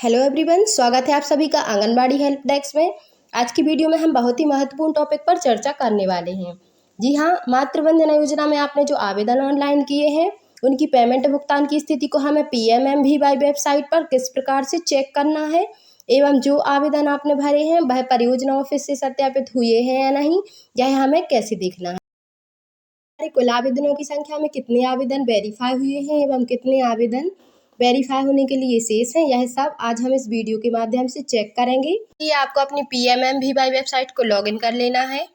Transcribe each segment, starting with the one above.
Hello everyone, स्वागत है आप सभी का आंगनबाड़ी हेल्प डेस्क में। आज की वीडियो में हम बहुत ही महत्वपूर्ण टॉपिक पर चर्चा करने वाले हैं। जी हाँ, मातृवंदना योजना में आपने जो आवेदन ऑनलाइन किए हैं उनकी पेमेंट भुगतान की स्थिति को हमें PMMVY वेबसाइट पर किस प्रकार से चेक करना है एवं जो आवेदन आपने भरे हैं वह परियोजना ऑफिस से सत्यापित हुए हैं या नहीं, यह हमें कैसे देखना है। कुल आवेदनों की संख्या में कितने आवेदन वेरीफाई हुए हैं एवं कितने आवेदन वेरीफाई होने के लिए शेष हैं, यह सब आज हम इस वीडियो के माध्यम से चेक करेंगे। ये आपको अपनी PMMVY वेबसाइट को लॉगिन कर लेना है।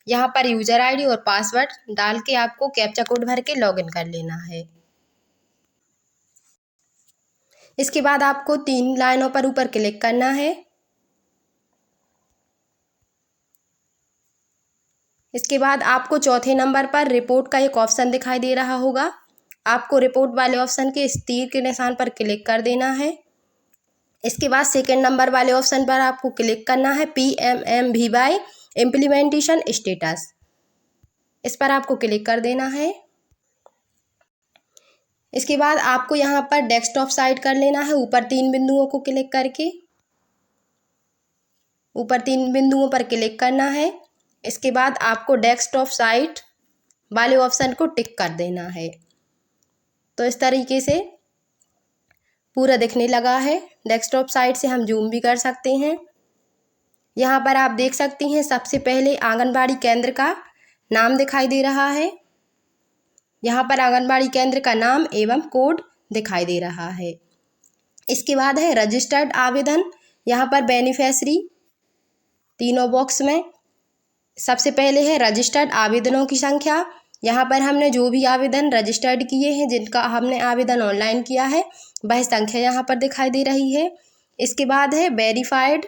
यहाँ पर यूजर आईडी और पासवर्ड डाल के आपको कैप्चा कोड भर के लॉगिन कर लेना है। इसके बाद आपको 3 लाइनों पर ऊपर क्लिक करना है। इसके बाद आपको चौथे नंबर पर रिपोर्ट का एक ऑप्शन दिखाई दे रहा होगा। आपको रिपोर्ट वाले ऑप्शन के इस तीर के निशान पर क्लिक कर देना है। इसके बाद सेकंड नंबर वाले ऑप्शन पर आपको क्लिक करना है PMMVY इम्प्लीमेंटेशन स्टेटस। इस पर आपको क्लिक कर देना है। इसके बाद आपको यहाँ पर डेस्कटॉप साइट कर लेना है। ऊपर 3 बिंदुओं को क्लिक करके ऊपर 3 बिंदुओं पर क्लिक करना है। इसके बाद आपको डेस्कटॉप साइट वाले ऑप्शन को टिक कर देना है। तो इस तरीके से पूरा दिखने लगा है। डेस्कटॉप साइट से हम जूम भी कर सकते हैं। यहाँ पर आप देख सकती हैं सबसे पहले आंगनबाड़ी केंद्र का नाम दिखाई दे रहा है। यहाँ पर आंगनबाड़ी केंद्र का नाम एवं कोड दिखाई दे रहा है। इसके बाद है रजिस्टर्ड आवेदन। यहाँ पर बेनिफिशियरी तीनों बॉक्स में सबसे पहले है रजिस्टर्ड आवेदनों की संख्या। यहाँ पर हमने जो भी आवेदन रजिस्टर्ड किए हैं, जिनका हमने आवेदन ऑनलाइन किया है, वह संख्या यहाँ पर दिखाई दे रही है। इसके बाद है वेरीफाइड,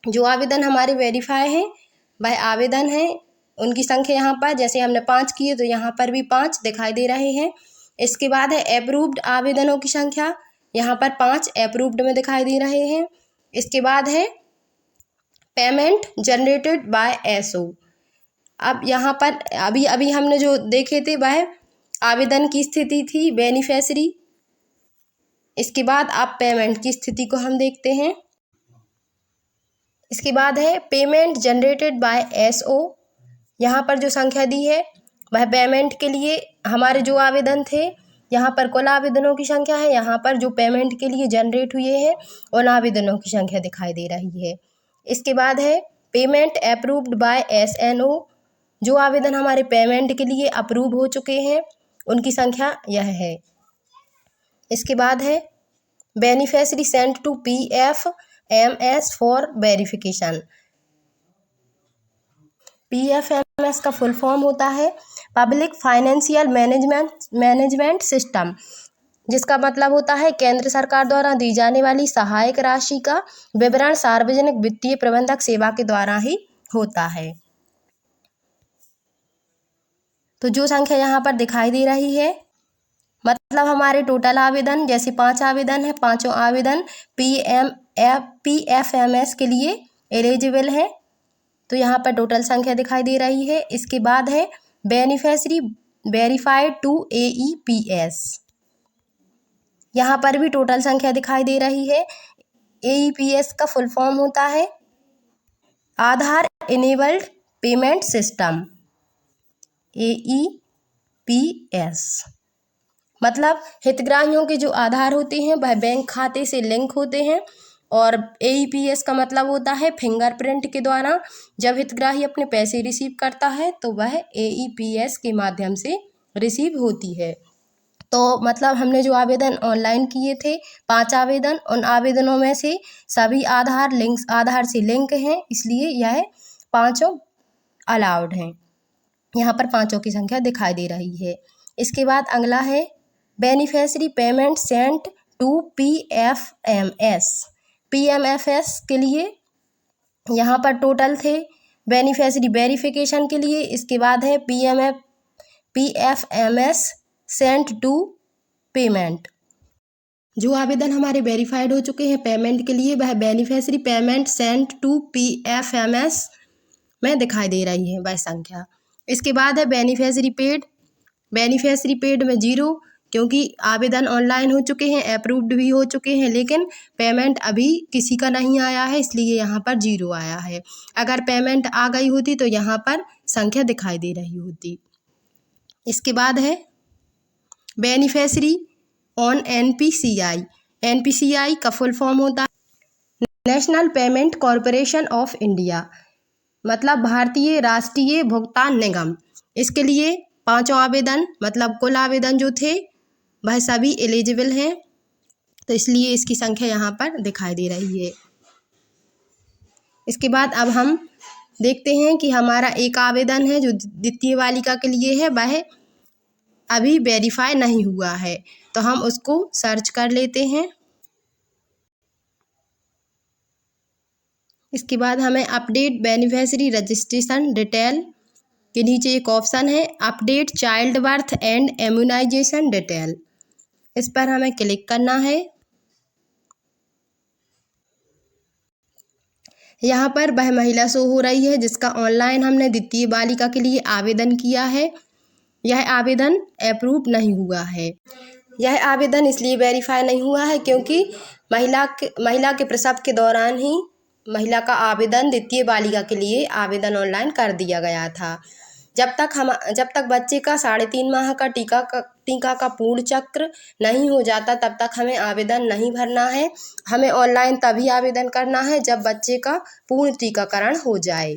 जो आवेदन हमारे वेरीफाई हैं वह आवेदन हैं, उनकी संख्या यहाँ पर जैसे हमने 5 किए तो यहाँ पर भी 5 दिखाई दे रहे हैं। इसके बाद है अप्रूव्ड आवेदनों की संख्या। यहाँ पर 5 अप्रूव्ड में दिखाई दे रहे हैं। इसके बाद है पेमेंट जनरेटेड बाय SO। अब यहाँ पर अभी हमने जो देखे थे वह आवेदन की स्थिति थी बेनिफिशियरी। इसके बाद आप पेमेंट की स्थिति को हम देखते हैं। इसके बाद है पेमेंट जनरेटेड बाय SO। यहाँ पर जो संख्या दी है वह पेमेंट के लिए हमारे जो आवेदन थे, यहाँ पर कुल आवेदनों की संख्या है, यहाँ पर जो पेमेंट के लिए जनरेट हुए हैं उन आवेदनों की संख्या दिखाई दे रही है। इसके बाद है पेमेंट अप्रूव्ड बाय SNO। जो आवेदन हमारे पेमेंट के लिए अप्रूव हो चुके हैं उनकी संख्या यह है। इसके बाद है beneficiary sent to PFMS for verification. PFMS का फुल फॉर्म होता है पब्लिक फाइनेंशियल मैनेजमेंट सिस्टम, जिसका मतलब होता है केंद्र सरकार द्वारा दी जाने वाली सहायक राशि का विवरण सार्वजनिक वित्तीय प्रबंधक सेवा के द्वारा ही होता है। तो जो संख्या यहाँ पर दिखाई दे रही है, मतलब हमारे टोटल आवेदन जैसे 5 आवेदन है, पांचों आवेदन PFMS के लिए एलिजिबल है। तो यहाँ पर टोटल संख्या दिखाई दे रही है। इसके बाद है बेनिफिशियरी वेरीफाइड टू AEPS। यहाँ पर भी टोटल संख्या दिखाई दे रही है। AEPS का फुल फॉर्म होता है आधार इनेबल्ड पेमेंट सिस्टम, AEPS। मतलब हितग्राहियों के जो आधार होते हैं वह बैंक खाते से लिंक होते हैं, और AEPS का मतलब होता है फिंगरप्रिंट के द्वारा जब हितग्राही अपने पैसे रिसीव करता है तो वह AEPS के माध्यम से रिसीव होती है। तो मतलब हमने जो आवेदन ऑनलाइन किए थे 5 आवेदन, उन आवेदनों में से सभी आधार से लिंक हैं, इसलिए यह 5 अलाउड हैं। यहाँ पर 5 की संख्या दिखाई दे रही है। इसके बाद अगला है beneficiary payment sent to PMFS के लिए यहाँ पर टोटल थे बेनिफिशियरी वेरिफिकेशन के लिए। इसके बाद है PFMS सेंट टू पेमेंट। जो आवेदन हमारे वेरीफाइड हो चुके हैं पेमेंट के लिए वह beneficiary payment sent to PFMS में दिखाई दे रही है वह संख्या। इसके बाद है बेनिफिशियरी पेड में 0, क्योंकि आवेदन ऑनलाइन हो चुके हैं, अप्रूव्ड भी हो चुके हैं, लेकिन पेमेंट अभी किसी का नहीं आया है, इसलिए यहाँ पर 0 आया है। अगर पेमेंट आ गई होती तो यहाँ पर संख्या दिखाई दे रही होती। इसके बाद है बेनिफिशरी ऑन NPCI। NPCI का फुल फॉर्म होता है national payment corporation of India, मतलब भारतीय राष्ट्रीय भुगतान निगम। इसके लिए 5 आवेदन, मतलब कुल आवेदन जो थे वह सभी एलिजिबल हैं, तो इसलिए इसकी संख्या यहाँ पर दिखाई दे रही है। इसके बाद अब हम देखते हैं कि हमारा एक आवेदन है जो द्वितीय बालिका के लिए है, वह अभी वेरीफाई नहीं हुआ है, तो हम उसको सर्च कर लेते हैं। इसके बाद हमें अपडेट बेनिफिशरी रजिस्ट्रेशन डिटेल के नीचे एक ऑप्शन है update child birth and immunisation detail, इस पर हमें क्लिक करना है। यहाँ पर वह महिला शो हो रही है जिसका ऑनलाइन हमने द्वितीय बालिका के लिए आवेदन किया है। यह आवेदन अप्रूव नहीं हुआ है। यह आवेदन इसलिए वेरीफाई नहीं हुआ है क्योंकि महिला के प्रसव के दौरान ही महिला का आवेदन द्वितीय बालिका के लिए आवेदन ऑनलाइन कर दिया गया था। जब तक बच्चे का 3.5 माह का टीका का पूर्ण चक्र नहीं हो जाता तब तक हमें आवेदन नहीं भरना है। हमें ऑनलाइन तभी आवेदन करना है जब बच्चे का पूर्ण टीकाकरण हो जाए।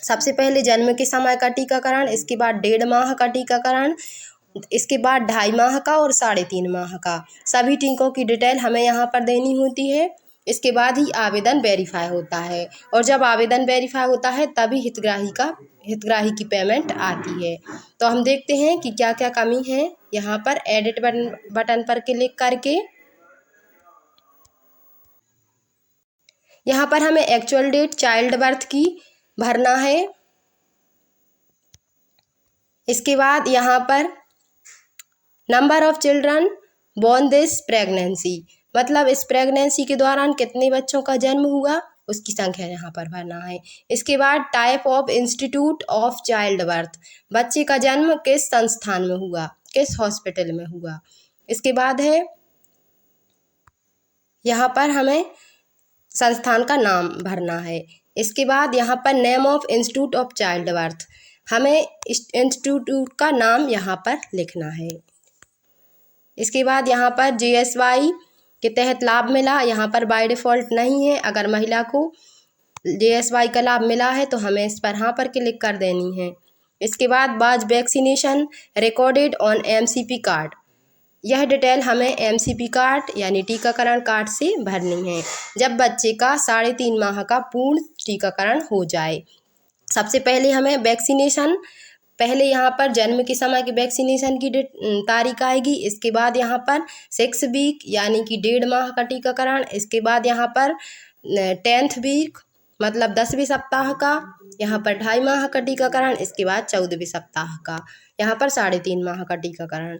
सबसे पहले जन्म के समय का टीकाकरण, इसके बाद 1.5 माह का टीकाकरण, इसके बाद 2.5 माह का और 3.5 माह का, सभी टीकों की डिटेल हमें यहाँ पर देनी होती है। इसके बाद ही आवेदन वेरीफाई होता है, और जब आवेदन वेरीफाई होता है तभी हितग्राही की पेमेंट आती है। तो हम देखते हैं कि क्या क्या कमी है। यहाँ पर एडिट बटन पर क्लिक करके यहाँ पर हमें एक्चुअल डेट चाइल्ड बर्थ की भरना है। इसके बाद यहाँ पर number of children born this pregnancy, मतलब इस प्रेगनेंसी के दौरान कितने बच्चों का जन्म हुआ उसकी संख्या यहाँ पर भरना है। इसके बाद type of institute of child birth, बच्चे का जन्म किस संस्थान में हुआ, किस हॉस्पिटल में हुआ। इसके बाद है यहाँ पर हमें संस्थान का नाम भरना है। इसके बाद यहाँ पर name of institute of child birth, हमें इंस्टीट्यूट का नाम यहाँ पर लिखना है। इसके बाद यहाँ पर JSY के तहत लाभ मिला, यहाँ पर बाय डिफ़ॉल्ट नहीं है। अगर महिला को JSY का लाभ मिला है तो हमें इस पर हाँ पर क्लिक कर देनी है। इसके बाद vaccination recorded on MCP card, यह डिटेल हमें MCP कार्ड यानी टीकाकरण कार्ड से भरनी है जब बच्चे का 3.5 माह का पूर्ण टीकाकरण हो जाए। सबसे पहले हमें वैक्सीनेशन, पहले यहाँ पर जन्म के समय की वैक्सीनेशन की तारीख आएगी। इसके बाद यहाँ पर 6 वीक यानी कि 1.5 माह का टीकाकरण। इसके बाद यहाँ पर 10th वीक मतलब 10वें सप्ताह का, यहाँ पर 2.5 माह का टीकाकरण। इसके बाद 14वें सप्ताह का, यहाँ पर 3.5 माह का टीकाकरण।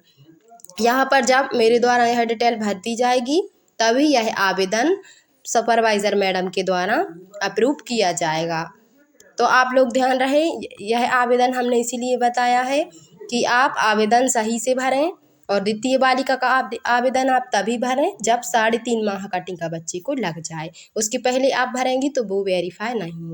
यहाँ पर जब मेरे द्वारा यह डिटेल भर दी जाएगी तभी यह आवेदन सुपरवाइज़र मैडम के द्वारा अप्रूव किया जाएगा। तो आप लोग ध्यान रहे, यह आवेदन हमने इसीलिए बताया है कि आप आवेदन सही से भरें, और द्वितीय बालिका का आवेदन आप तभी भरें जब 3.5 माह का टीका बच्चे को लग जाए। उसके पहले आप भरेंगी तो वो वेरीफाई नहीं